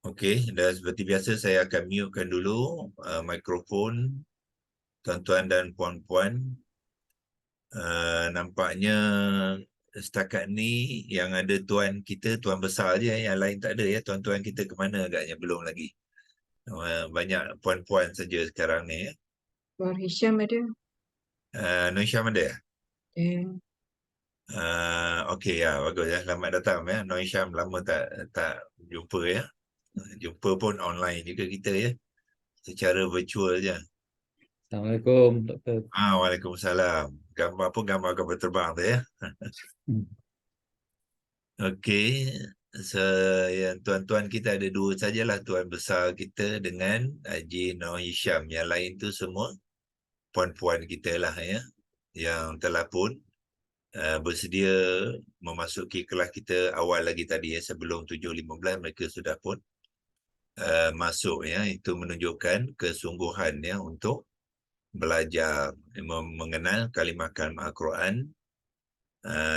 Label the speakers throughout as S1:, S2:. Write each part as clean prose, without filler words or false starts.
S1: Okey, dan seperti biasa saya akan mutekan dulu mikrofon tuan-tuan dan puan-puan. Nampaknya setakat ni yang ada tuan kita, tuan besar je, yang lain tak ada ya. Tuan-tuan kita ke mana agaknya, belum lagi. Banyak puan-puan saja sekarang ni ya.
S2: War Hisham ada.
S1: Nur Syam ada ya?
S2: Eh,
S1: Okey ya, bagus ya. Selamat datang ya. Nur Syam lama tak jumpa ya. Jumpa pun online juga kita ya. Secara virtual je.
S3: Assalamualaikum, Doktor.
S1: Waalaikumsalam. Gambar apa, gambar kapal terbang tu ya. Okey, yang tuan-tuan kita ada dua sajalah, tuan besar kita dengan Haji Nur Hisham. Yang lain tu semua puan-puan kita lah ya, yang telah pun bersedia memasuki kelas kita awal lagi tadi ya, sebelum 7.15 mereka sudah pun masuk ya. Itu menunjukkan kesungguhan ya untuk belajar mengenal kalimah-kalimah Al-Quran.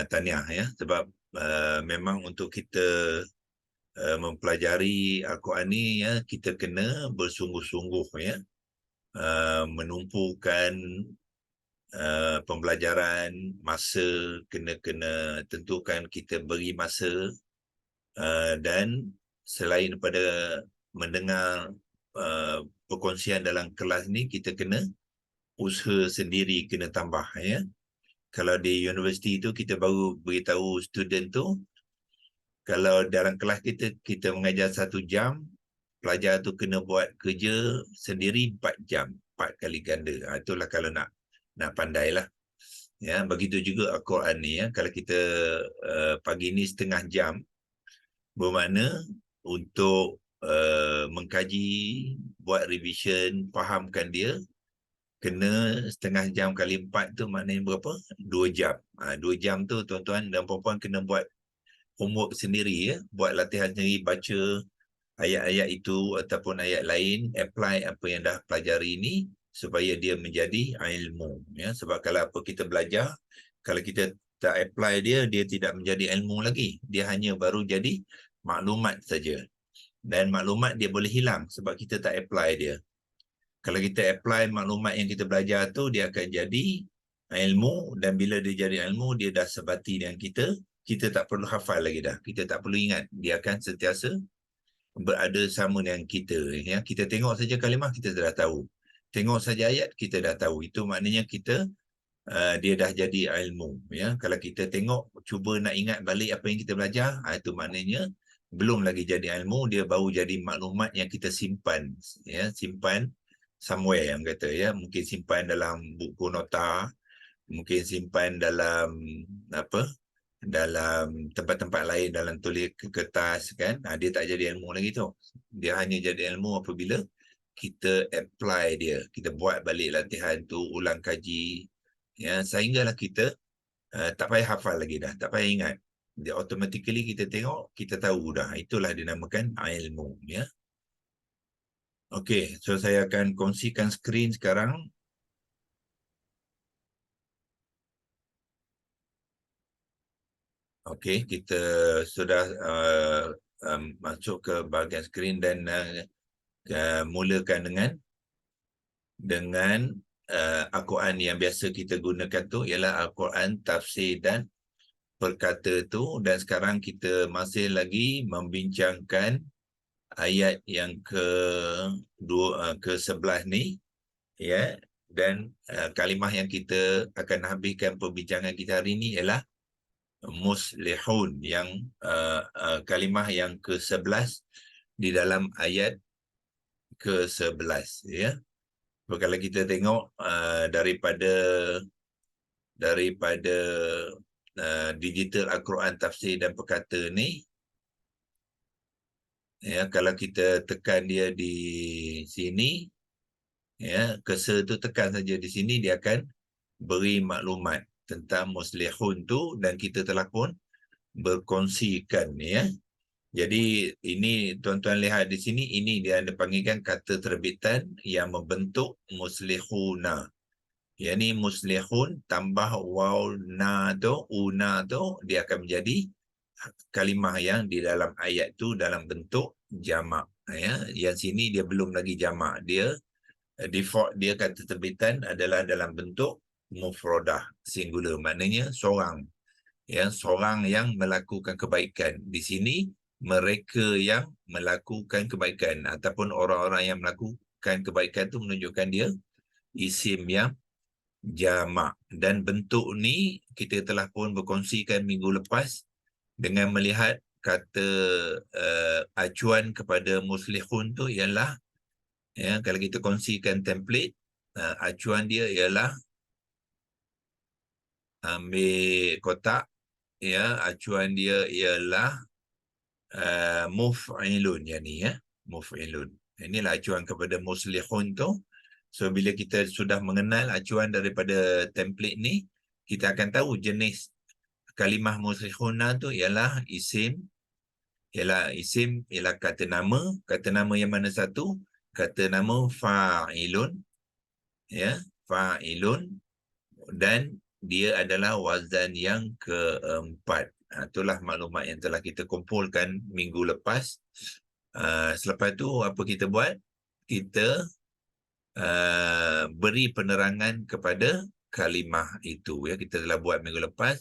S1: Tahniah ya, sebab memang untuk kita mempelajari Al-Quran ni ya, kita kena bersungguh-sungguh ya, menumpukan pembelajaran, masa kena tentukan, kita beri masa, dan selain daripada mendengar perkongsian dalam kelas ni, kita kena usaha sendiri, kena tambah ya. Kalau di universiti tu kita baru beritahu student tu, kalau dalam kelas kita mengajar 1 jam, pelajar tu kena buat kerja sendiri 4 jam, 4 kali ganda. Itulah kalau nak pandai lah ya. Begitu juga Al-Quran ni ya, kalau kita pagi ni setengah jam, bermakna untuk mengkaji, buat revision, fahamkan dia, kena setengah jam kali 4 tu maknanya berapa? 2 jam. 2 jam tu tuan-tuan dan puan-puan kena buat homework sendiri ya, buat latihan sendiri, baca ayat-ayat itu ataupun ayat lain, apply apa yang dah pelajari ni supaya dia menjadi ilmu ya. Sebab kalau apa kita belajar, kalau kita tak apply dia tidak menjadi ilmu lagi, dia hanya baru jadi maklumat saja, dan maklumat dia boleh hilang sebab kita tak apply dia. Kalau kita apply maklumat yang kita belajar tu, dia akan jadi ilmu, dan bila dia jadi ilmu, dia dah sebati dengan kita tak perlu hafal lagi dah, kita tak perlu ingat, dia akan sentiasa berada sama dengan kita ya. Kita tengok saja kalimah, kita dah tahu, tengok saja ayat, kita dah tahu. Itu maknanya kita dia dah jadi ilmu ya. Kalau kita tengok, cuba nak ingat balik apa yang kita belajar, itu maknanya belum lagi jadi ilmu, dia baru jadi maklumat yang kita simpan ya, simpan somewhere yang kata ya, mungkin simpan dalam buku nota, mungkin simpan dalam dalam tempat-tempat lain, dalam tulis kertas kan. Dia tak jadi ilmu lagi tu, dia hanya jadi ilmu apabila kita apply dia, kita buat balik latihan tu, ulang kaji ya, sehinggalah kita tak payah hafal lagi dah, tak payah ingat, dia automatically kita tengok, kita tahu dah. Itulah dinamakan ilmu ya. Okey, so saya akan kongsikan skrin sekarang. Okey, kita sudah masuk ke bahagian skrin, dan mulakan dengan Al-Quran yang biasa kita gunakan tu ialah Al-Quran tafsir dan perkata tu. Dan sekarang kita masih lagi membincangkan ayat yang ke-11 ni ya. Dan kalimah yang kita akan habiskan perbincangan kita hari ini ialah muslihun, yang kalimah yang ke-11 di dalam ayat ke-11 ya. So, kalau kita tengok daripada digital Al-Quran tafsir dan perkata ni ya, kalau kita tekan dia di sini ya, cursor tu tekan saja di sini, dia akan beri maklumat tentang muslihun tu, dan kita telah pun berkongsikan ya. Jadi ini tuan-tuan lihat di sini, ini dia panggilkan kata terbitan yang membentuk muslihuna. Yang ni muslihun tambah waw na tu, una tu, dia akan menjadi kalimah yang di dalam ayat tu dalam bentuk jamak. Ya, yang sini dia belum lagi jamak. Dia default dia kata terbitan adalah dalam bentuk mufradah singular, maknanya seorang. Ya, seorang yang melakukan kebaikan. Di sini mereka yang melakukan kebaikan ataupun orang-orang yang melakukan kebaikan tu menunjukkan dia isim yang jamak. Dan bentuk ni kita telah pun berkongsikan minggu lepas dengan melihat kata acuan kepada muslihun tu ialah, ya, kalau kita kongsikan template, acuan dia ialah ambil kotak, ya, acuan dia ialah muf'ilun, yang ni, ya, muf'ilun. Inilah acuan kepada muslihun tu. So bila kita sudah mengenal acuan daripada template ni, kita akan tahu jenis kalimah muslihuna tu ialah isim, ialah kata nama yang mana satu? Kata nama fa'ilun, ya, fa'ilun, dan dia adalah wazan yang keempat. Itulah maklumat yang telah kita kumpulkan minggu lepas. Selepas tu apa kita buat? Kita beri penerangan kepada kalimah itu, ya. Kita telah buat minggu lepas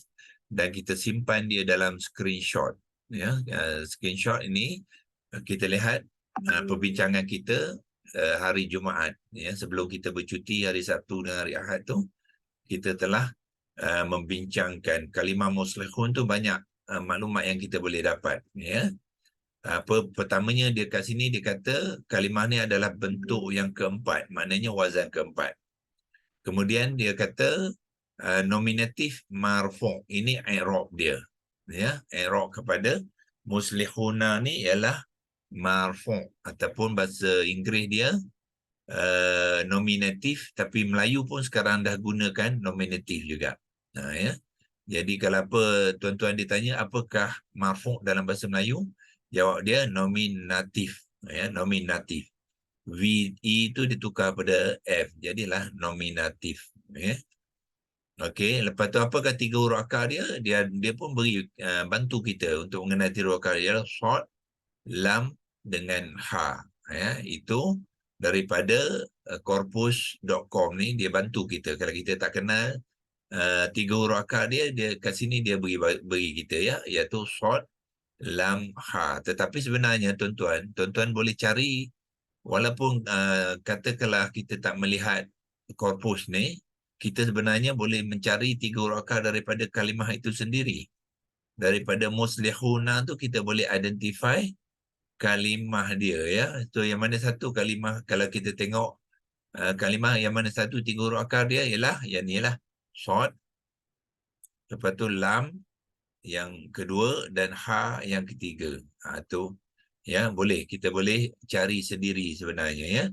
S1: dan kita simpan dia dalam screenshot, ya. Screenshot ini kita lihat perbincangan kita hari Jumaat, ya, sebelum kita bercuti hari Sabtu dan hari Ahad tu, kita telah membincangkan kalimah muslihun tu. Banyak maklumat yang kita boleh dapat, ya. Pertamanya dia kat sini dia kata kalimah ni adalah bentuk yang keempat, maknanya wazan keempat. Kemudian dia kata nominatif marfu', ini i'rab dia, ya. I'rab kepada muslihuna ni ialah marfu', ataupun bahasa Inggeris dia nominatif, tapi Melayu pun sekarang dah gunakan nominatif juga. Ya. Jadi kalau apa tuan-tuan ditanya apakah marfu' dalam bahasa Melayu, jawab dia nominatif, ya, nominatif. V E itu ditukar pada F, jadilah nominatif, ya. Okey, lepas tu apakah tiga huruf akar dia? Dia pun beri bantu kita untuk mengenal tiga huruf akar dia, short, lam dengan ha, ya. Itu daripada corpus.com ni, dia bantu kita. Kalau kita tak kenal tiga huruf akar dia kat sini dia beri kita, ya, iaitu short, lam, ha. Tetapi sebenarnya tuan-tuan boleh cari, walaupun katakanlah kita tak melihat korpus ni, kita sebenarnya boleh mencari tiga huruf akar daripada kalimah itu sendiri. Daripada muslihuna tu kita boleh identify kalimah dia, ya. So yang mana satu kalimah, kalau kita tengok kalimah yang mana satu tiga huruf akar dia ialah yang ni lah, short, lepas tu lam yang kedua dan ha yang ketiga. Tu, ya, kita boleh cari sendiri sebenarnya, ya.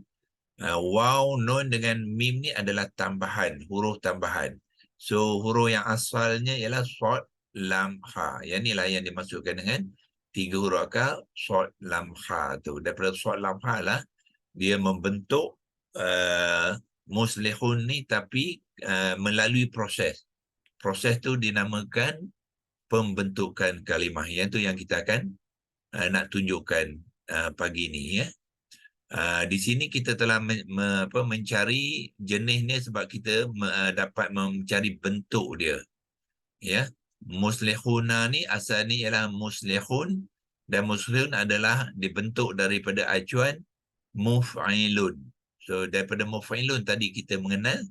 S1: Waw, nun dengan mim ni adalah tambahan, huruf tambahan. So huruf yang asalnya ialah short, lam, ha. Yang inilah yang dimasukkan dengan tiga huruf akar short, lam, ha tu. Daripada short, lam, ha lah dia membentuk muslihun ni, tapi melalui proses. Proses tu dinamakan pembentukan kalimah. Yang tu yang kita akan nak tunjukkan pagi ni, ya. Di sini kita telah mencari jenisnya sebab kita dapat mencari bentuk dia, ya. Muslihuna ni asal ni ialah muslihun, dan muslihun adalah dibentuk daripada acuan muf'ilun. So daripada muf'ilun tadi kita mengenal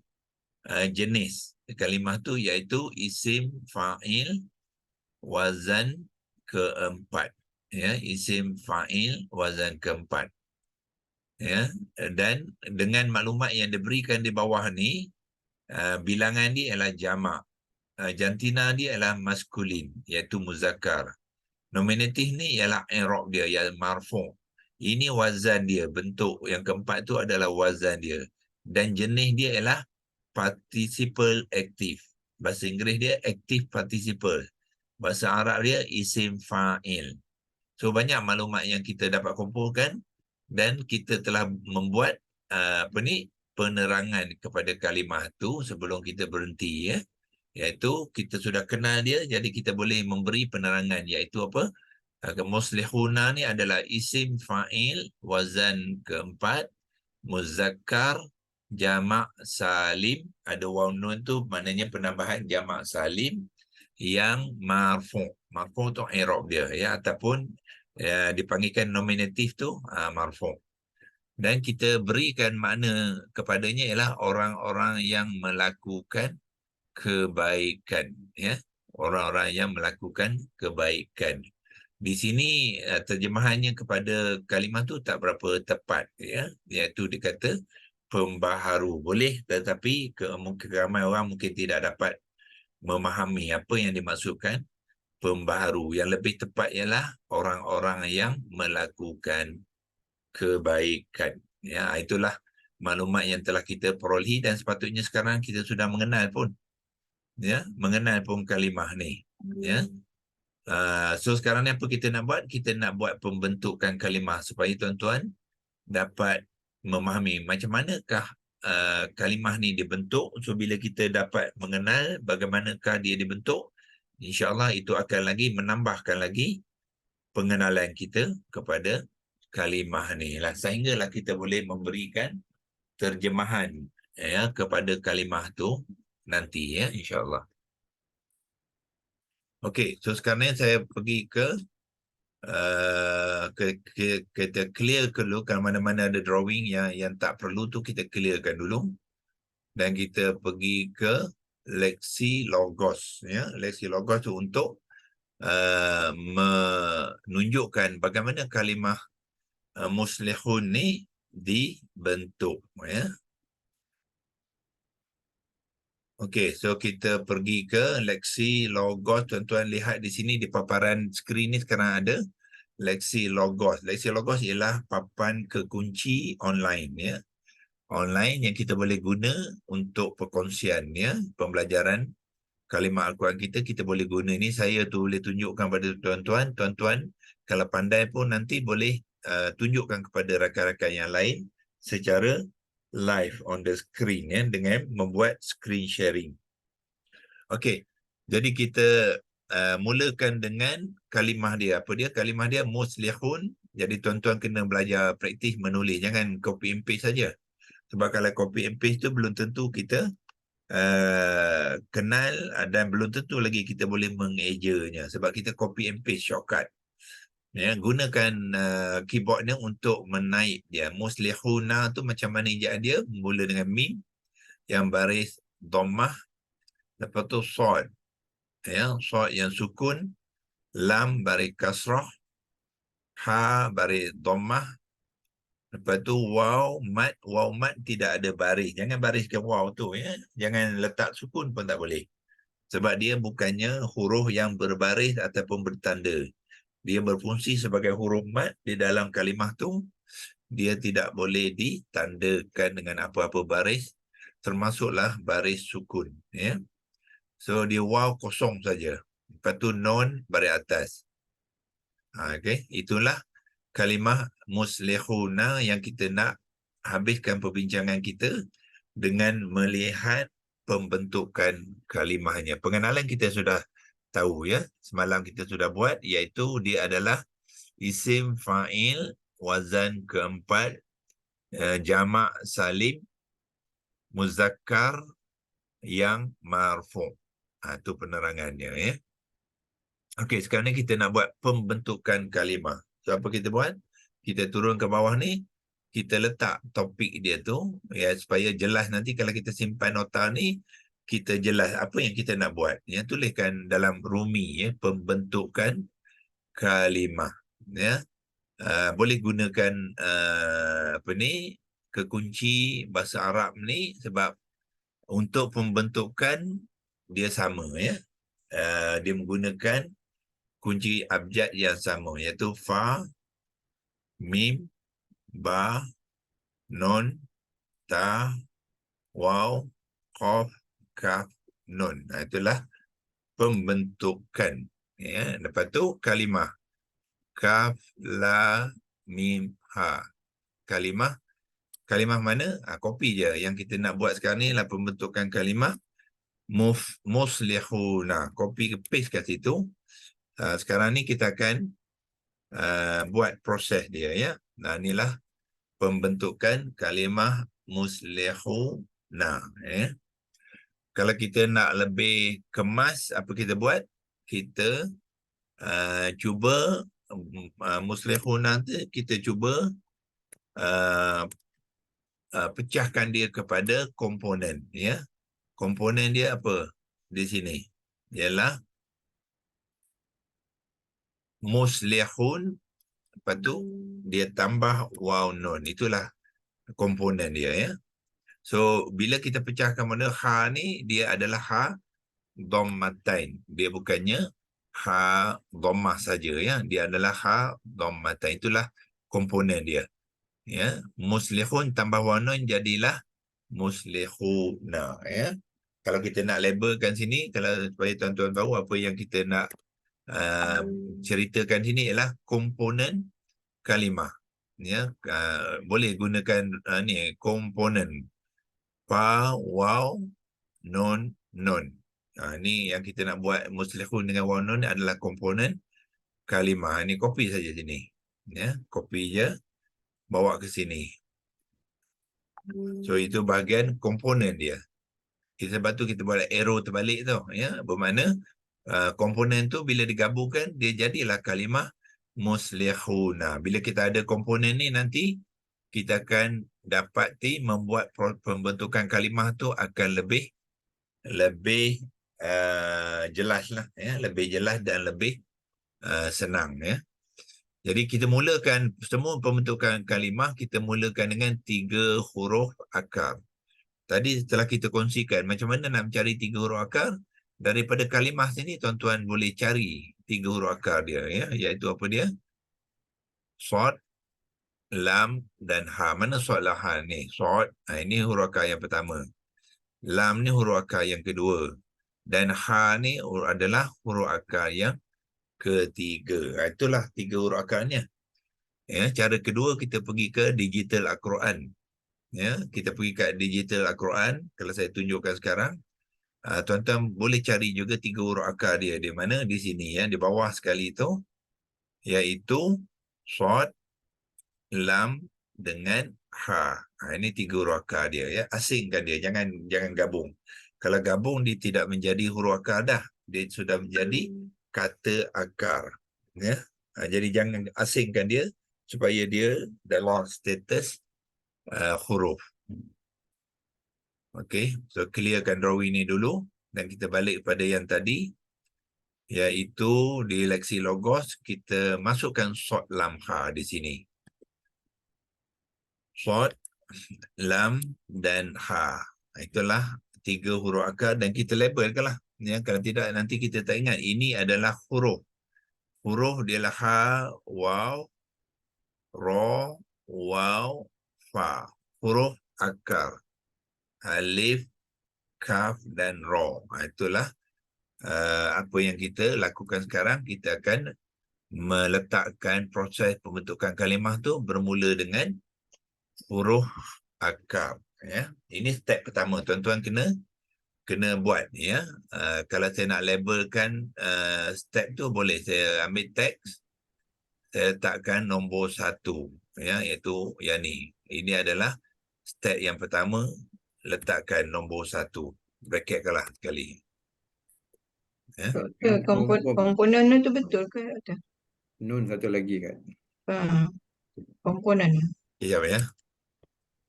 S1: jenis kalimah tu, iaitu isim fa'il wazan keempat, ya, isim fa'il wazan keempat, ya. Dan dengan maklumat yang diberikan di bawah ni, bilangan dia ialah jamak, jantina dia ialah maskulin, iaitu muzakkar. Nominatif ni ialah i'rab dia, ialah marfu'. Ini wazan dia, bentuk yang keempat tu adalah wazan dia, dan jenis dia ialah participle active. Bahasa Inggeris dia active participle, bahasa Arab dia isim fa'il. So banyak maklumat yang kita dapat kumpulkan, dan kita telah membuat penerangan kepada kalimah tu sebelum kita berhenti, ya. Iaitu kita sudah kenal dia, jadi kita boleh memberi penerangan, iaitu apa? Muslihuna ni adalah isim fa'il wazan keempat, muzakkar, jamak salim, ada waw nun tu maknanya penambahan jamak salim yang marfu'. Marfu' tu i'rab dia ya, ataupun dipanggilkan nominatif tu marfu'. Dan kita berikan makna kepadanya ialah orang-orang yang melakukan kebaikan ya, orang-orang yang melakukan kebaikan. Di sini terjemahannya kepada kalimah tu tak berapa tepat ya, iaitu dikata pembaharu boleh, tetapi mungkin ramai orang mungkin tidak dapat memahami apa yang dimaksudkan pembaharu. Yang lebih tepat ialah orang-orang yang melakukan kebaikan ya. Itulah maklumat yang telah kita perolehi dan sepatutnya sekarang kita sudah mengenal pun ya, mengenal pun kalimah ni ya. So sekarang ni apa kita nak buat? Kita nak buat pembentukan kalimah supaya tuan-tuan dapat memahami macam manakah kalimah ni dibentuk. So bila kita dapat mengenal bagaimanakah dia dibentuk, insya-Allah itu akan lagi menambahkan lagi pengenalan kita kepada kalimah ni lah, sehinggalah kita boleh memberikan terjemahan ya kepada kalimah tu nanti ya, insya-Allah. Okey, so sekarang ni saya pergi ke kita clear dulu kalau mana-mana ada drawing yang tak perlu tu kita clearkan dulu, dan kita pergi ke leksi logos ya. Leksi logos tu untuk menunjukkan bagaimana kalimah muslihun ni dibentuk ya. Okey, so kita pergi ke leksi logos. Tuan-tuan lihat di sini di paparan skrin ni sekarang ada leksi logos. Leksi logos ialah papan kekunci online ya. Online yang kita boleh guna untuk perkongsian ya, pembelajaran kalimah Al-Quran kita boleh guna ni. Saya tu boleh tunjukkan pada tuan-tuan. Tuan-tuan kalau pandai pun nanti boleh tunjukkan kepada rakan-rakan yang lain secara live on the screen ya, dengan membuat screen sharing. Okey, jadi kita mulakan dengan kalimah dia. Apa dia? Kalimah dia muslihun. Jadi tuan-tuan kena belajar praktis menulis, jangan copy and paste saja. Sebab kalau copy and paste tu belum tentu kita kenal, dan belum tentu lagi kita boleh mengejanya sebab kita copy and paste shortcut ya. Gunakan keyboardnya untuk menaik dia. Muslihuna tu macam mana ejaan dia? Mula dengan mim yang baris dhammah, lepas tu sad ya, sad yang sukun, lam baris kasrah, ha baris dhammah, lepas tu waw mat tidak ada baris. Jangan bariskan waw tu ya, jangan letak sukun pun tak boleh, sebab dia bukannya huruf yang berbaris ataupun bertanda. Dia berfungsi sebagai huruf mat di dalam kalimah tu. Dia tidak boleh ditandakan dengan apa-apa baris, termasuklah baris sukun ya. So dia waw kosong saja, lepas tu non baris atas. Okey, itulah kalimah muslihuna yang kita nak habiskan perbincangan kita dengan melihat pembentukan kalimahnya. Pengenalan kita sudah tahu ya, semalam kita sudah buat, iaitu dia adalah isim fa'il wazan keempat, jamak salim, muzakkar yang marfu'. Itu penerangannya ya. Okey, sekarang ni kita nak buat pembentukan kalimah. So apa kita buat? Kita turun ke bawah ni, kita letak topik dia tu ya, supaya jelas nanti kalau kita simpan nota ni, kita jelas apa yang kita nak buat. Ya, tuliskan dalam rumi ya, pembentukan kalimah ya. Boleh gunakan apa ni, kekunci bahasa Arab ni, sebab untuk pembentukan dia sama ya. Dia menggunakan kunci abjad yang sama, iaitu fa, mim, ba, nun, ta, waw, qaf, kaf, nun. Itulah pembentukan ya. Lepas tu kalimah kaf, la, mim, ha. Kalimah mana? Copy je. Yang kita nak buat sekarang ni adalah pembentukan kalimah muslihuna. Copy ke paste kat situ. Sekarang ni kita akan buat proses dia ya. Nah, inilah pembentukan kalimah muslihuna ya. Kalau kita nak lebih kemas, apa kita buat? Kita cuba muslihuna tu kita cuba pecahkan dia kepada komponen ya. Komponen dia apa di sini? Ialah muslihun, lepas tu dia tambah waw nun. Itulah komponen dia ya. So bila kita pecahkan mana ha ni, dia adalah ha dhammatain. Dia bukannya ha dhammah saja ya. Dia adalah ha dhammatain. Itulah komponen dia. Ya, muslihun tambah waw nun jadilah muslihuna ya. Kalau kita nak labelkan sini, kalau supaya tuan-tuan tahu apa yang kita nak ceritakan sini ialah komponen kalimah ya. Boleh gunakan ni komponen fa waw nun nun. Ni yang kita nak buat muslihun dengan waw nun adalah komponen kalimah. Ni copy saja sini ya, copy je bawa ke sini. So itu bahagian komponen dia. Sebab tu kita buat arrow terbalik tu ya, bermakna komponen tu bila digabungkan dia jadilah kalimah muslihuna. Bila kita ada komponen ni nanti kita akan dapati membuat pembentukan kalimah tu akan lebih jelas lah ya, lebih jelas dan lebih senang ya. Jadi kita mulakan semua pembentukan kalimah, kita mulakan dengan 3 huruf akar. Tadi setelah kita kongsikan macam mana nak mencari 3 huruf akar, daripada kalimah sini tuan-tuan boleh cari 3 huruf akar dia ya, iaitu apa dia? Shad, lam dan ha. Mana shad, lam, ha ni? Shad, ini huruf akar yang pertama. Lam ni huruf akar yang kedua. Dan ha ni adalah huruf akar yang ketiga. Itulah 3 huruf akarnya. Ya, cara kedua kita pergi ke digital Al-Quran. Ya, kita pergi ke digital Al-Quran. Kalau saya tunjukkan sekarang, tuan-tuan boleh cari juga 3 huruf akar dia. Di mana? Di sini ya, di bawah sekali itu, iaitu shad, lam dengan ha. Ini 3 huruf akar dia ya. Asingkan dia, jangan gabung. Kalau gabung dia tidak menjadi huruf akar dah. Dia sudah menjadi kata akar. Ya. Jadi jangan asingkan dia supaya dia dalam status huruf. Okey, so clearkan drawing ni dulu dan kita balik pada yang tadi, iaitu di leksi logos kita masukkan shad, lam, ha di sini. Shad, lam dan ha. Itulah 3 huruf akar dan kita labelkanlah. Ya, kalau tidak nanti kita tak ingat ini adalah huruf. Huruf dia lah ha, waw, ra, waw, fa. Huruf akar. Alif, kaf dan ra. Itulah apa yang kita lakukan sekarang. Kita akan meletakkan proses pembentukan kalimah tu bermula dengan huruf akar ya. Ini step pertama, tuan-tuan kena buat ya. Kalau saya nak labelkan step tu, boleh saya ambil teks, saya letakkan nombor 1 ya, iaitu yang ni. Ini adalah step yang pertama, letakkan nombor 1. Bracketkanlah sekali. Ya.
S2: Komponen tu betul ke Doktor?
S3: Nun satu lagi kan.
S2: Komponen.
S1: Sekejap ya.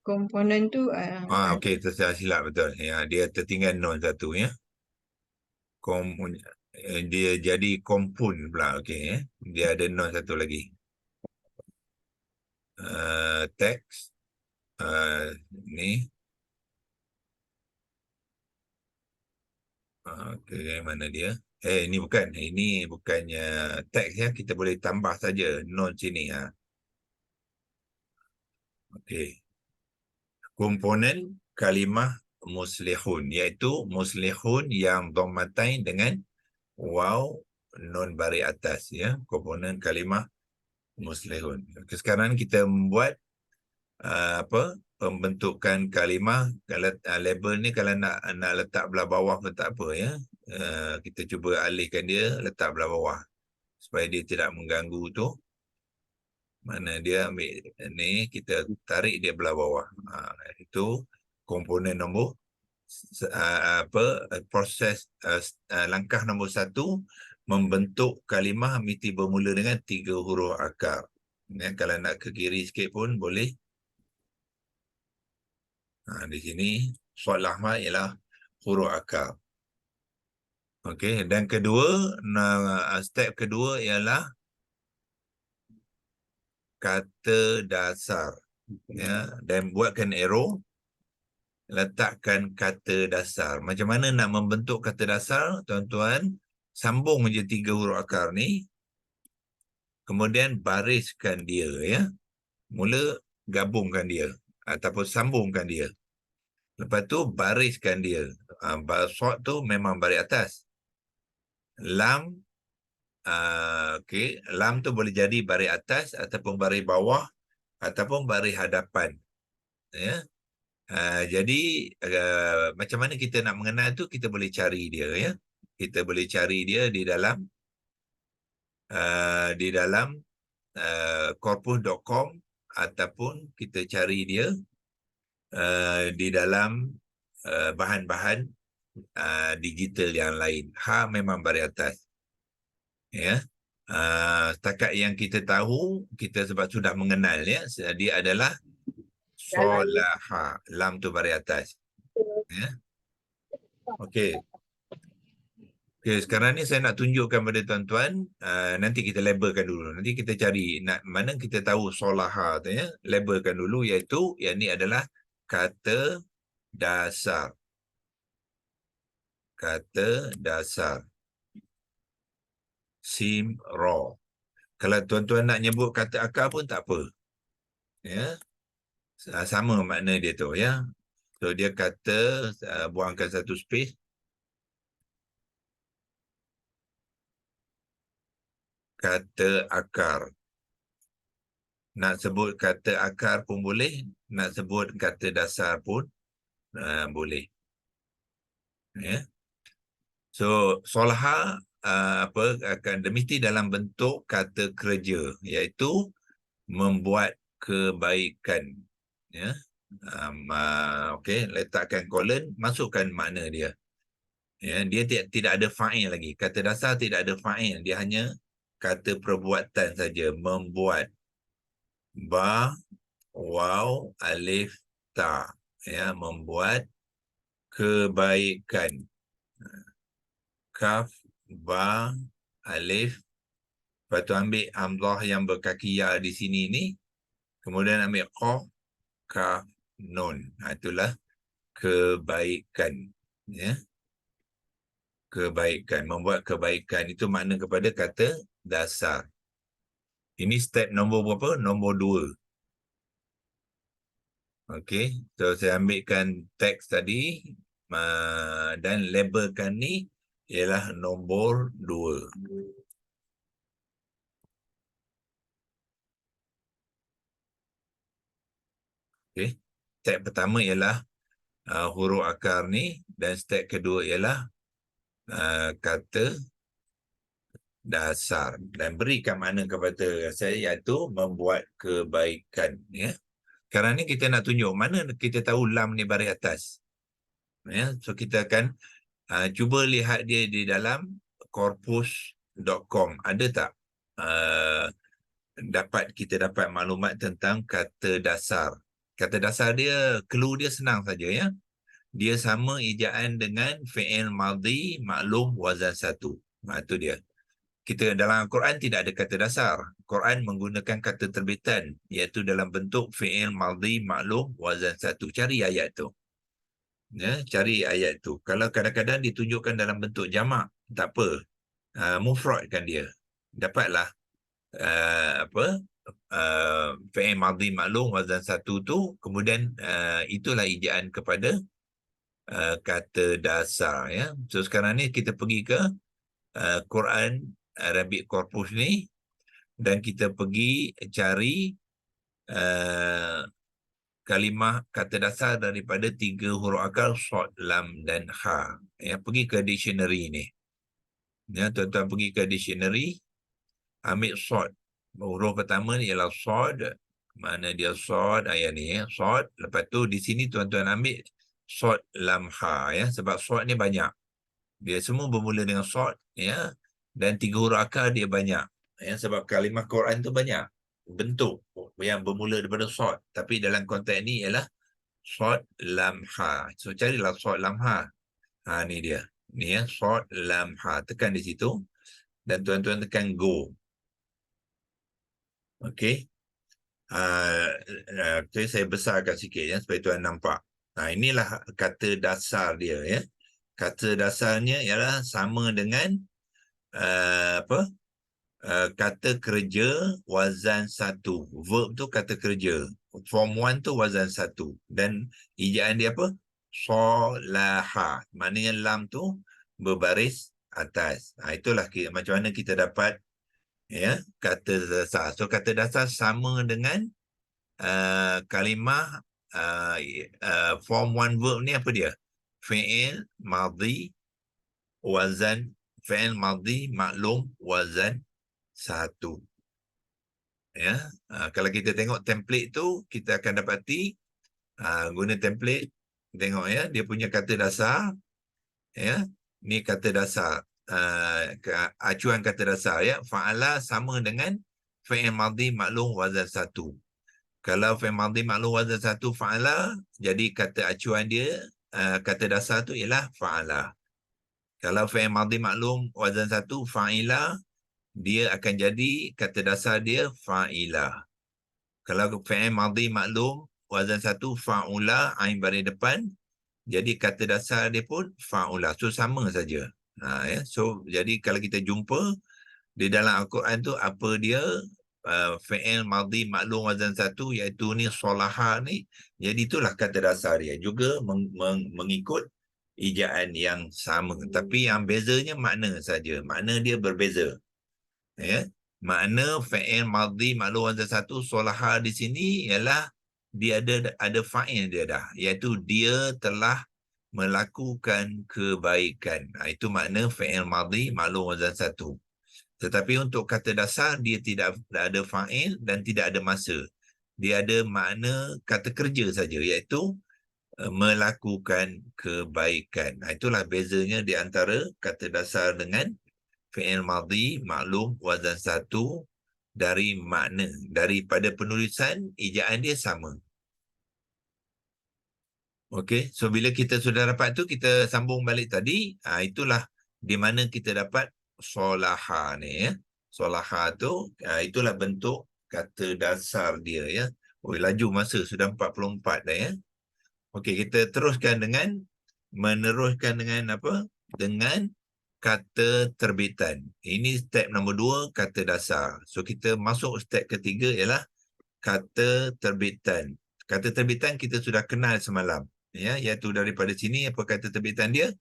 S2: Komponen tu
S1: Okey, saya silap betul. Ya, dia tertinggal non 1 ya. Dia jadi kompun pula. Okey ya. Dia ada non 1 lagi. Teks ni. Okey, mana dia? Ini bukan. Ini bukannya teks ya. Kita boleh tambah saja non sini ya. Okey. Komponen kalimah muslihun, iaitu muslihun yang dhammatain dengan waw nun baris atas ya. Komponen kalimah muslihun. Sekarang kita membuat pembentukan kalimah. Kalau label ni kalau nak letak belah bawah pun tak apa ya. Kita cuba alihkan dia, letak belah bawah supaya dia tidak mengganggu tu. Mana dia ambil ni, kita tarik dia belah bawah. Itu komponen nombor proses langkah nombor 1, membentuk kalimah mesti bermula dengan 3 huruf akar. Ya, kalau nak ke kiri sikit pun boleh. Di sini Shad Lahmah ialah huruf akar. Okey, dan step kedua ialah kata dasar. Ya, dan buatkan arrow, letakkan kata dasar. Macam mana nak membentuk kata dasar, tuan-tuan? Sambung je 3 huruf akar ni, kemudian bariskan dia, ya. Mula gabungkan dia ataupun sambungkan dia. Lepas tu bariskan dia. Shad tu memang baris atas. Lam, okey, lam tu boleh jadi baris atas ataupun baris bawah ataupun baris hadapan. Ya. Jadi macam mana kita nak mengenal tu, kita boleh cari dia, ya. Kita boleh cari dia di dalam corpus.com ataupun kita cari dia di dalam bahan-bahan digital yang lain. Memang baris atas. Ya. Setakat yang kita tahu, kita sebab sudah mengenal, ya, dia adalah Solaha. Lam tu baris atas. Ya. Okey. Okey, sekarang ni saya nak tunjukkan pada tuan-tuan, nanti kita labelkan dulu. Nanti kita cari mana kita tahu Solaha tu, ya. Labelkan dulu, iaitu yang ni adalah kata dasar. Kata dasar. Simra. Kalau tuan-tuan nak nyebut kata akar pun tak apa. Ya. Sama makna dia tu, ya. So dia kata, buangkan satu space. Kata akar. Nak sebut kata akar pun boleh, nak sebut kata dasar pun boleh. Ya. So Solaha mesti dalam bentuk kata kerja, iaitu membuat kebaikan. Ya. Okey, letakkan colon, masukkan makna dia. Ya, dia tidak ada fa'il lagi. Kata dasar tidak ada fa'il, dia hanya kata perbuatan saja, membuat. Ba, waw, alif, ta. Ya, membuat kebaikan. Kaf, ba, alif. Lepas tu ambil hamzah yang berkaki ya di sini ni. Kemudian ambil qaf, kaf, nun. Itulah kebaikan. Ya. Kebaikan. Membuat kebaikan. Itu makna kepada kata dasar. Ini step nombor berapa? Nombor 2. Okey. So saya ambilkan teks tadi dan labelkan ni ialah nombor 2. Okey. Step pertama ialah huruf akar ni, dan step kedua ialah kata dasar, dan berikan makna kepada saya, iaitu membuat kebaikan, ya. Sekarang ni kita nak tunjuk mana kita tahu lam ni baris atas. Ya, so kita akan cuba lihat dia di dalam corpus.com. Ada tak kita dapat maklumat tentang kata dasar. Kata dasar dia, clue dia senang saja, ya. Dia sama ejaan dengan fi'il madhi maklum wazan 1. Itu dia. Kita dalam Al-Quran tidak ada kata dasar. Quran menggunakan kata terbitan, iaitu dalam bentuk fi'il madhi maklum wazan 1. Cari ayat tu. Ya, cari ayat tu. Kalau kadang-kadang ditunjukkan dalam bentuk jamak, tak apa. Mufradkan dia. Dapatlah fi'il madhi maklum wazan 1 tu, kemudian itulah ejaan kepada kata dasar, ya. So sekarang ni kita pergi ke Quran Arabic Corpus ni, dan kita pergi cari kalimah kata dasar daripada 3 huruf akar Shad, Lam dan Ha. Ya, pergi ke dictionary ni. Ya, tuan-tuan pergi ke dictionary, ambil Shad. Huruf pertama ni ialah sod. Mana dia sod? Yang ni ya, sod. Lepas tu di sini tuan-tuan ambil sod lam ha ya, sebab sod ni banyak. Dia semua bermula dengan sod ya, dan 3 huruf akar dia banyak. Ya, sebab kalimah Quran tu banyak bentuk yang bermula daripada sod. Tapi dalam konteks ni ialah sod lam ha. So carilah sod lam ha. Ha ni dia. Ni ya, sod lam ha. Tekan di situ dan tuan-tuan tekan go. Okey. Okay, saya besarkan sikit ya supaya tuan nampak. Inilah kata dasar dia ya. Kata dasarnya ialah sama dengan kata kerja wazan 1. Verb tu kata kerja. Form 1 tu wazan 1. Dan ejaan dia apa? Solaha. Maknanya lam tu berbaris atas. Itulah macam mana kita dapat ya kata dasar. So kata dasar sama dengan kalimah form 1 verb ni apa dia? Fi'il madhi wazan, fi'il madhi maklum wazan 1. Ya, kalau kita tengok template tu kita akan dapati guna template, tengok ya, dia punya kata dasar ya. Ni kata dasar, acuan kata dasar ya. Fa'ala sama dengan fi'il madhi maklum wazan 1. Kalau fi'il madhi maklum wazan 1 fa'ala, jadi kata acuan dia, kata dasar tu ialah fa'ala. Kalau fi'il madhi maklum wazan 1 fa'ila, dia akan jadi kata dasar dia fa'ila. Kalau fi'il madhi maklum wazan 1 fa'ula, ain baris depan, jadi kata dasar dia pun fa'ula. So sama saja. Ya. So jadi kalau kita jumpa di dalam Al-Quran tu apa dia, fi'il madhi maklum wazan 1 iaitu ni solaha ni, jadi itulah kata dasar dia juga mengikut ejaan yang sama, tapi yang bezanya makna saja, makna dia berbeza ya. Makna fi'il madhi maklum wazan 1 solaha di sini ialah dia ada fa'il dia dah, iaitu dia telah melakukan kebaikan. Itu makna fi'il madhi maklum wazan 1. Tetapi untuk kata dasar dia tidak ada fa'il dan tidak ada masa. Dia ada makna kata kerja saja, iaitu melakukan kebaikan. Itulah bezanya di antara kata dasar dengan fi'il madhi maklum wazan 1 dari makna. Daripada penulisan, ejaan dia sama. Okey, so bila kita sudah dapat tu, kita sambung balik tadi. Itulah di mana kita dapat solaha ni ya. Solaha tu itulah bentuk kata dasar dia ya. Laju masa sudah 44 dah ya. Okey, kita teruskan dengan meneruskan dengan apa? Dengan kata terbitan. Ini step nombor 2, kata dasar. So kita masuk step ketiga ialah kata terbitan. Kata terbitan kita sudah kenal semalam ya, iaitu daripada sini apa kata terbitan dia?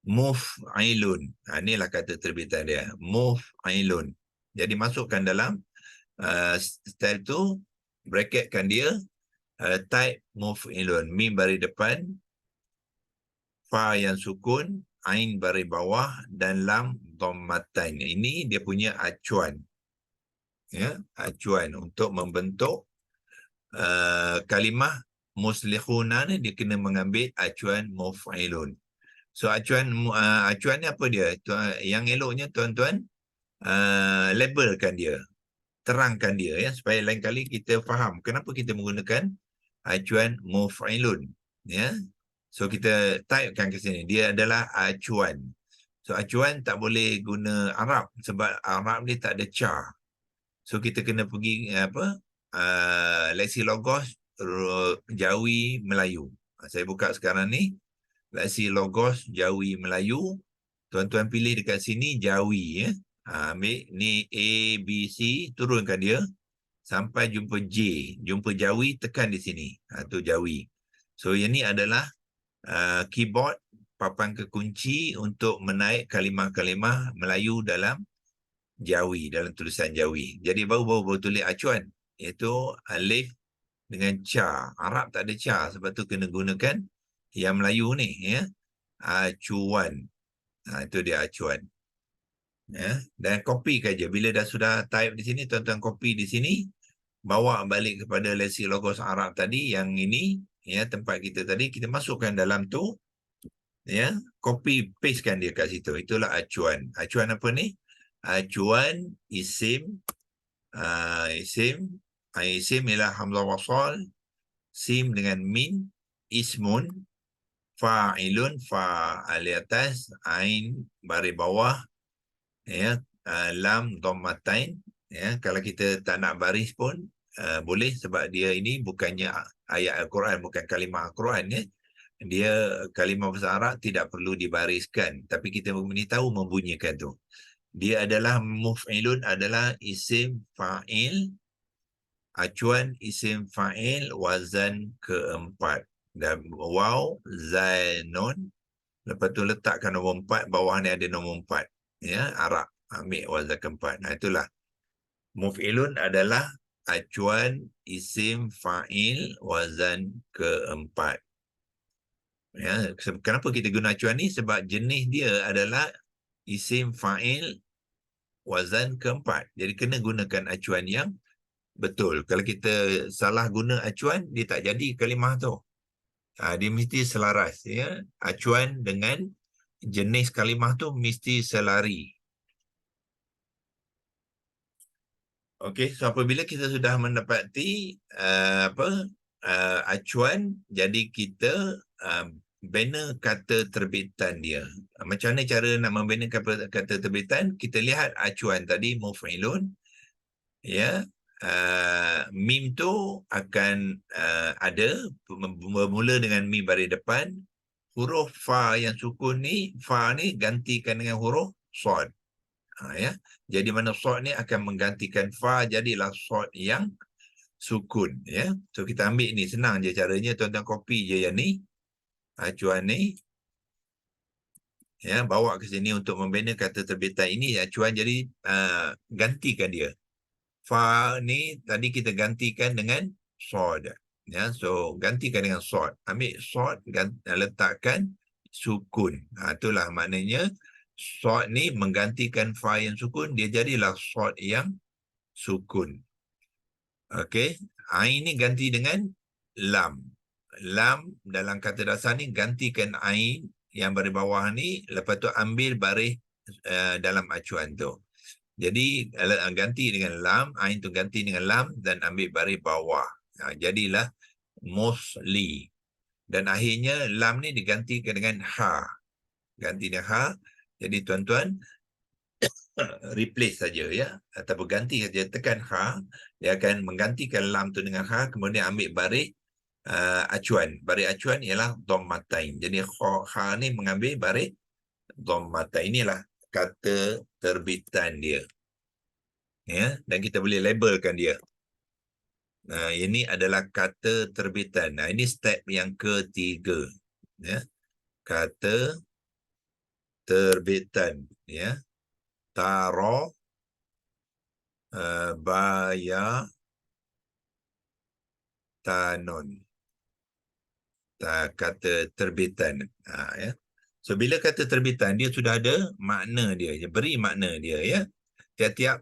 S1: Muf'ilun. Inilah kata terbitan dia, muf'ilun. Jadi masukkan dalam style tu, bracketkan dia, type muf'ilun, mim baris depan, fa yang sukun, ain baris bawah dan lam dhammatan. Ini dia punya acuan ya, acuan untuk membentuk kalimah muslihuna ni. Dia kena mengambil acuan muf'ilun. So acuan ni apa dia? Yang eloknya tuan-tuan labelkan dia, terangkan dia ya, supaya lain kali kita faham kenapa kita menggunakan acuan muf'ilun ya. So kita typekan ke sini, dia adalah acuan. So acuan tak boleh guna Arab sebab Arab ni tak ada ca. So kita kena pergi leksilogos Jawi Melayu. Saya buka sekarang ni leksilogos Jawi Melayu. Tuan-tuan pilih dekat sini Jawi ya. Ambil ni A, B, C, turunkan dia sampai jumpa J. Jumpa Jawi, tekan di sini. Tu Jawi. So yang ni adalah keyboard, papan kekunci untuk menaik kalimah-kalimah Melayu dalam Jawi, dalam tulisan Jawi. Jadi baru tulis acuan, iaitu alif dengan ca. Arab tak ada ca, sebab tu kena gunakan yang Melayu ni ya. Acuan. Itu dia acuan. Ya, dan copy saja. Bila dah sudah type di sini, tuan-tuan copy di sini, bawa balik kepada lesi logos Arab tadi, yang ini, ya, tempat kita tadi, kita masukkan dalam tu, ya, copy pastekan dia kat situ. Itulah acuan. Acuan apa ni? Acuan isim, isim ialah hamzah wasal, sim dengan min, ismun, fa'ilun, fa alih atas, ain baris bawah, ya, lam dhammatain, ya, kalau kita tak nak baris pun boleh, sebab dia ini bukannya ayat Al-Quran, bukan kalimah Al-Quran, ya. Dia kalimah bahasa Arab tidak perlu dibariskan, tapi kita memberitahu membunyikan tu. Dia adalah muf'ilun, adalah isim fa'il, acuan isim fa'il, wazan keempat, dan waw, zainun. Lepas tu letakkan nombor 4, bawah ni ada nombor 4. Ya, Arab. Ambil wazan keempat. Nah, itulah. Muf'ilun adalah acuan isim fa'il wazan keempat. Ya, kenapa kita guna acuan ni? Sebab jenis dia adalah isim fa'il wazan keempat. Jadi kena gunakan acuan yang betul. Kalau kita salah guna acuan, dia tak jadi kalimah tu. Dia mesti selaras, ya. Acuan dengan jenis kalimah tu mesti selari. Okey, so apabila kita sudah mendapati acuan, jadi kita bina kata terbitan dia. Macam mana cara nak membina kata terbitan? Kita lihat acuan tadi, muf'ilun, ya. Mim tu akan ada bermula dengan mim baris depan. Huruf fa yang sukun ni, fa ni gantikan dengan huruf sad. Ya. Jadi mana sad ni akan menggantikan fa, jadilah sad yang sukun, ya. So kita ambil ni, senang je caranya, tuan-tuan copy je yang ni, acuan ni, ya, bawa ke sini untuk membina kata terbitan ini. Acuan jadi gantikan dia. Fa ni tadi kita gantikan dengan sad, ya. So gantikan dengan sad, ambil sad, letakkan sukun. Itulah maknanya sad ni menggantikan fa yang sukun, dia jadilah sad yang sukun. Okey, ain ni ganti dengan lam. Lam dalam kata dasar ni gantikan ain yang baris bawah ni, lepas tu ambil baris dalam acuan tu. Jadi ganti dengan lam, ain tu ganti dengan lam dan ambil baris bawah. Jadilah mosli. Dan akhirnya lam ni digantikan dengan ha. Ganti dengan ha. Jadi tuan-tuan replace saja, ya, ataupun ganti saja, tekan ha, dia akan menggantikan lam tu dengan ha, kemudian ambil baris acuan. Baris acuan ialah dhammatain. Jadi ha ni mengambil baris dhammatain. Inilah kata terbitan dia, ya, dan kita boleh labelkan dia. Ini adalah kata terbitan. Ini step yang ketiga, ya, kata terbitan, ya. Taro, baya, tanun. Kata terbitan, ya. So bila kata terbitan, dia sudah ada makna dia, beri makna dia, ya. Tiap-tiap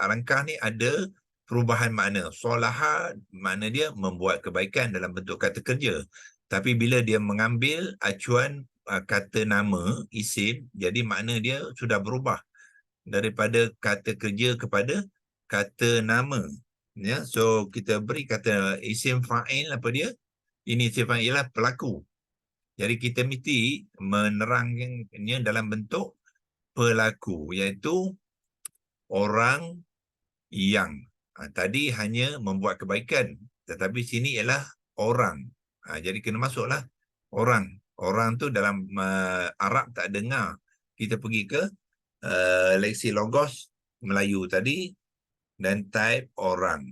S1: rangkah ni ada perubahan makna. Solaha makna dia membuat kebaikan dalam bentuk kata kerja. Tapi bila dia mengambil acuan kata nama, isim, jadi makna dia sudah berubah daripada kata kerja kepada kata nama, ya. So kita beri kata isim fa'il, apa dia? Ini isim fa'il ialah pelaku. Jadi kita mesti menerangkannya dalam bentuk pelaku, iaitu orang yang. Tadi hanya membuat kebaikan, tetapi sini ialah orang. Jadi kena masuklah orang. Orang tu dalam Arab tak dengar. Kita pergi ke leksi logos Melayu tadi dan type orang.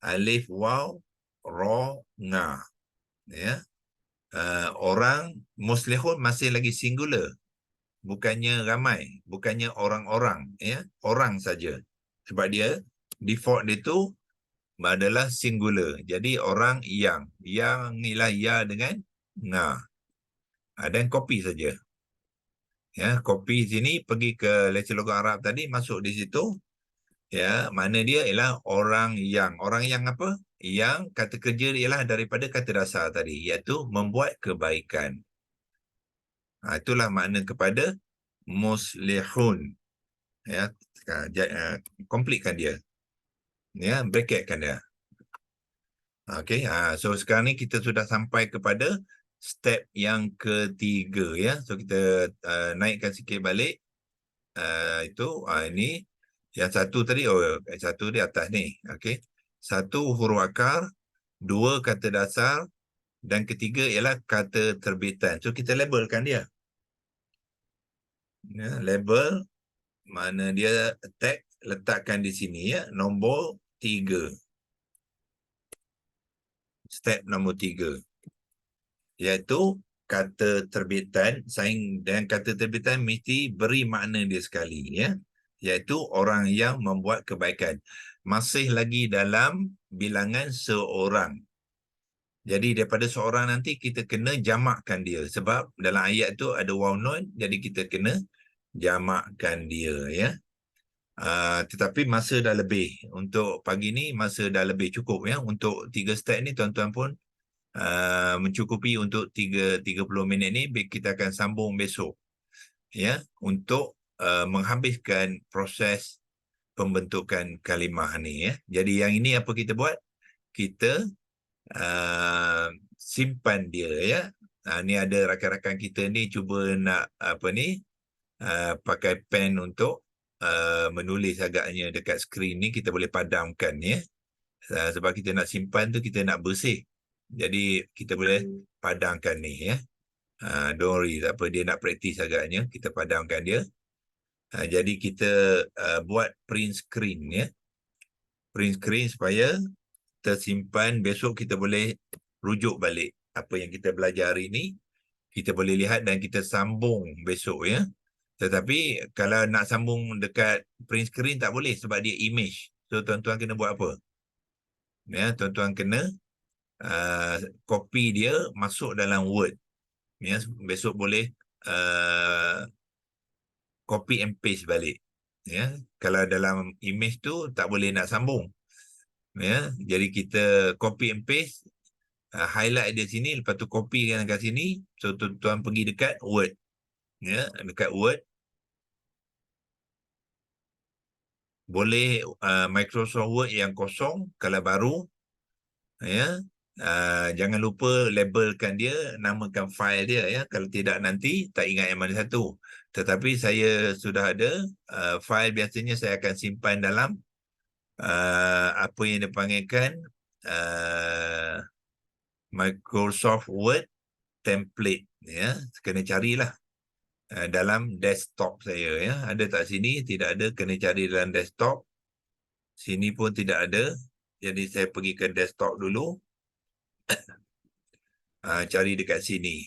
S1: Alif, waw, ra, nga. Ya. Orang, muslihun masih lagi singular. Bukannya ramai, bukannya orang-orang, ya. Orang saja. Sebab dia default dia tu adalah singular. Jadi orang yang inilah ya dengan nga. Dan copy saja. Ya, copy sini pergi ke lecture logo Arab tadi, masuk di situ. Ya, mana dia ialah orang yang apa? Yang kata kerja dia ialah daripada kata dasar tadi, iaitu membuat kebaikan. Itulah makna kepada muslihun. Ya, completekan dia. Ya, bracketkan dia. Okey, so sekarang ni kita sudah sampai kepada step yang ketiga ya. So kita naikkan sikit balik. Ini yang satu tadi, satu di atas ni. Okey. Satu huruf akar, dua kata dasar dan ketiga ialah kata terbitan. So kita labelkan dia. Ya, label mana dia tag, letakkan di sini ya, nombor 3. Step nombor 3. Iaitu kata terbitan, saing dengan kata terbitan mesti beri makna dia sekali ya. Iaitu orang yang membuat kebaikan. Masih lagi dalam bilangan seorang. Jadi daripada seorang nanti kita kena jamakkan dia. Sebab dalam ayat tu ada waw nun, jadi kita kena jamakkan dia ya. Tetapi masa dah lebih. Untuk pagi ni masa dah lebih cukup ya. Untuk 3 step ni tuan-tuan pun mencukupi untuk 30 minit ni. Kita akan sambung besok ya, untuk menghabiskan proses pembentukan kalimah ni ya. Jadi yang ini apa kita buat? Kita simpan dia ya. Ni ada rakan-rakan kita ni cuba nak pakai pen untuk menulis agaknya dekat skrin ni, kita boleh padamkan ya. Sebab kita nak simpan tu, kita nak bersih. Jadi kita boleh padamkan ni ya. Don't worry, tak apa, dia nak praktis agaknya, kita padamkan dia. Jadi kita buat print screen ya. Print screen supaya tersimpan, besok kita boleh rujuk balik apa yang kita belajar hari ni. Kita boleh lihat dan kita sambung besok ya. Tetapi kalau nak sambung dekat print screen tak boleh sebab dia image. So tuan-tuan kena buat apa? Ya, tuan-tuan kena copy dia masuk dalam Word. Ya, besok boleh copy and paste balik. Ya, kalau dalam image tu tak boleh nak sambung. Ya, jadi kita copy and paste, highlight dia sini, lepas tu copy kan kat sini. So tuan-tuan pergi dekat Word. Ya, dekat Word. Boleh Microsoft Word yang kosong kalau baru ya. Jangan lupa labelkan dia, namakan file dia ya. Kalau tidak nanti tak ingat yang mana satu. Tetapi saya sudah ada file, biasanya saya akan simpan dalam apa yang dipanggilkan Microsoft Word template ya. Kena carilah dalam desktop saya ya. Ada tak sini? Tidak ada, kena cari dalam desktop. Sini pun tidak ada. Jadi saya pergi ke desktop dulu. Cari dekat sini.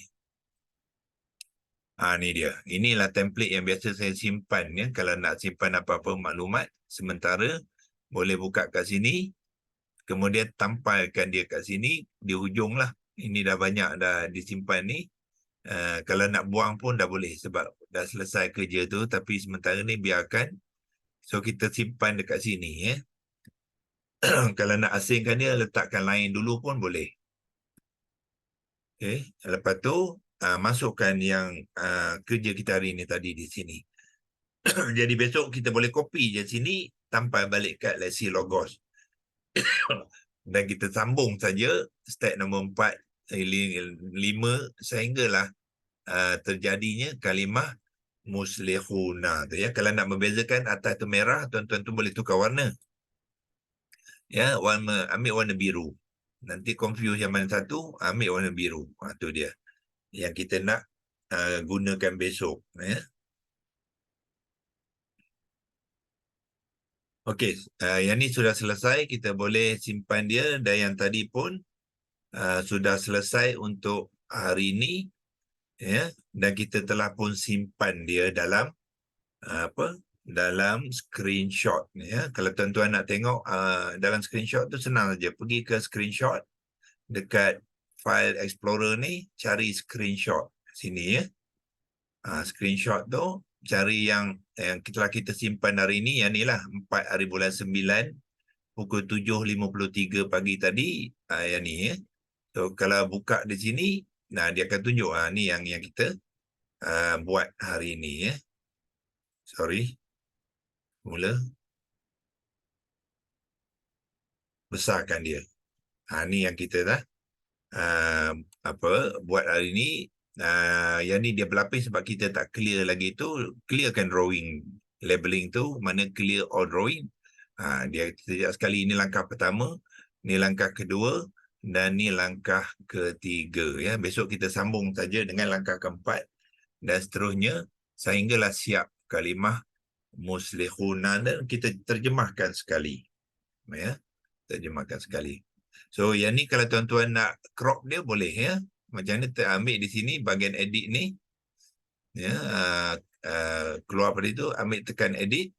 S1: Ni dia. Inilah template yang biasa saya simpan ya. Kalau nak simpan apa-apa maklumat sementara, boleh buka kat sini. Kemudian tampalkan dia kat sini. Di hujung lah. Ini dah banyak dah disimpan ni. Kalau nak buang pun dah boleh sebab dah selesai kerja tu. Tapi sementara ni biarkan. So kita simpan dekat sini ya. Kalau nak asingkan dia, letakkan lain dulu pun boleh. Okay. Lepas tu masukkan yang kerja kita hari ni tadi di sini. Jadi besok kita boleh copy je sini, tampal balik kat Lexi Logos. Dan kita sambung saja step nombor 4, 5 sehinggalah terjadinya kalimah muslihuna tu ya. Kalau nak membezakan atas tu merah, tuan-tuan tu boleh tukar warna. Ya, ambil warna biru. Nanti confuse yang mana satu, ambil warna biru. Tu dia yang kita nak gunakan besok ya. Okey, yang ni sudah selesai, kita boleh simpan dia. Dan yang tadi pun sudah selesai untuk hari ini ya. Dan kita telah pun simpan dia dalam dalam screenshot ya. Kalau tuan-tuan nak tengok dalam screenshot tu senang saja, pergi ke screenshot dekat file explorer ni, cari screenshot sini ya. Screenshot tu cari yang telah kita simpan hari ni, yang ni lah 4 hari bulan 9 pukul 7.53 pagi tadi, yang ni ya. So kalau buka di sini, nah dia akan tunjuk ni yang kita buat hari ni ya. Sorry. Mula besarkan dia. Ni yang kita dah buat hari ni. Yang ni dia berlapis sebab kita tak clear lagi tu. Clearkan drawing labeling tu, mana clear all drawing. Dia sejak sekali ini langkah pertama, ni langkah kedua, dan ni langkah ketiga ya. Besok kita sambung saja dengan langkah keempat dan seterusnya sehinggalah siap kalimah muslihuna, dan kita terjemahkan sekali ya. Terjemahkan sekali. So yang ni kalau tuan-tuan nak crop dia boleh ya. Macam mana ambil di sini bahagian edit ni ya, keluar pada itu, ambil tekan edit,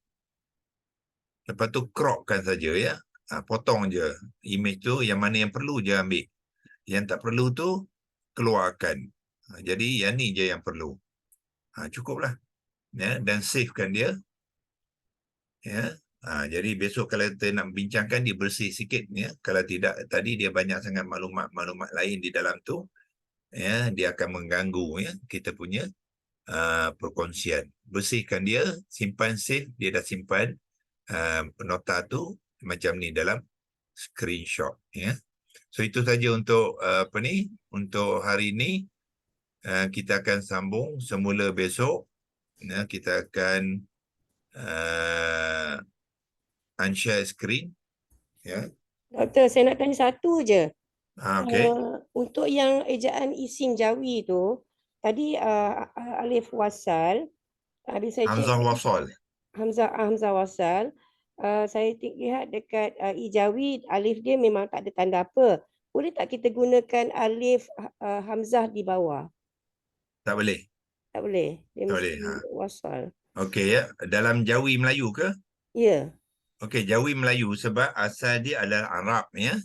S1: lepas tu cropkan saja ya. Potong je image tu, yang mana yang perlu je ambil, yang tak perlu tu keluarkan. Jadi yang ni je yang perlu. Cukuplah ya, dan savekan dia ya. Jadi besok kalau kita nak bincangkan, dia bersih sikit ya. Kalau tidak, tadi dia banyak sangat maklumat lain di dalam tu ya, dia akan mengganggu ya kita punya perkongsian. Bersihkan dia, simpan, save. Dia dah simpan nota tu macam ni dalam screenshot ya. So itu saja untuk untuk hari ini. Kita akan sambung semula besok ya. Kita akan unshare screen ya.
S4: Doktor, saya nak tanya satu je.
S1: Okey.
S4: Untuk yang ejaan isim Jawi tu, tadi alif wasal, habis saya cek
S1: Hamzah wasal.
S4: Hamzah wasal. Saya lihat dekat Ijawi, alif dia memang tak ada tanda apa. Boleh tak kita gunakan alif Hamzah di bawah?
S1: Tak boleh.
S4: Tak boleh. Dia
S1: Tak
S4: mesti
S1: boleh.
S4: wasal.
S1: Okey ya. Dalam Jawi Melayu ke?
S4: Ya.
S1: Okey, Jawi Melayu sebab asal dia adalah Arab ya.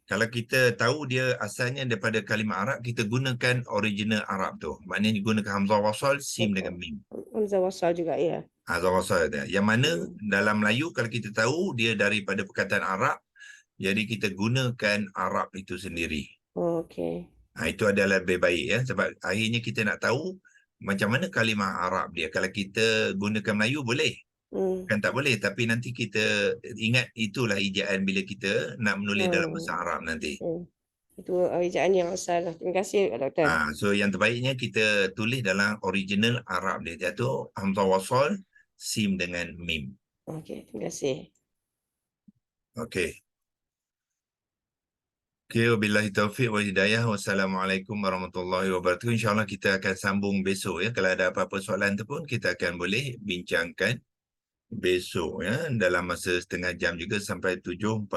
S1: Kalau kita tahu dia asalnya daripada kalimah Arab, kita gunakan original Arab tu. Maknanya gunakan hamzah wasal, sim dengan mim.
S4: Hamzah wasal juga ya.
S1: Hamzah wasal dia. Yang mana dalam Melayu kalau kita tahu dia daripada perkataan Arab, jadi kita gunakan Arab itu sendiri.
S4: Okey.
S1: Itu adalah lebih baik ya, sebab akhirnya kita nak tahu macam mana kalimah Arab dia. Kalau kita gunakan Melayu boleh. Kan tak boleh, tapi nanti kita ingat itulah ejaan bila kita nak menulis dalam bahasa Arab nanti.
S4: Itu ejaan yang asal lah. Terima kasih doktor.
S1: So yang terbaiknya kita tulis dalam original Arab dia, iaitu hamzah wasal, sim dengan mim.
S4: Okey, terima kasih.
S1: Okey. Okey, wabillahi taufiq wa hidayah. Wassalamualaikum warahmatullahi wabarakatuh. InsyaAllah kita akan sambung besok ya. Kalau ada apa-apa soalan tu pun kita akan boleh bincangkan besok ya, dalam masa setengah jam juga sampai 7.45.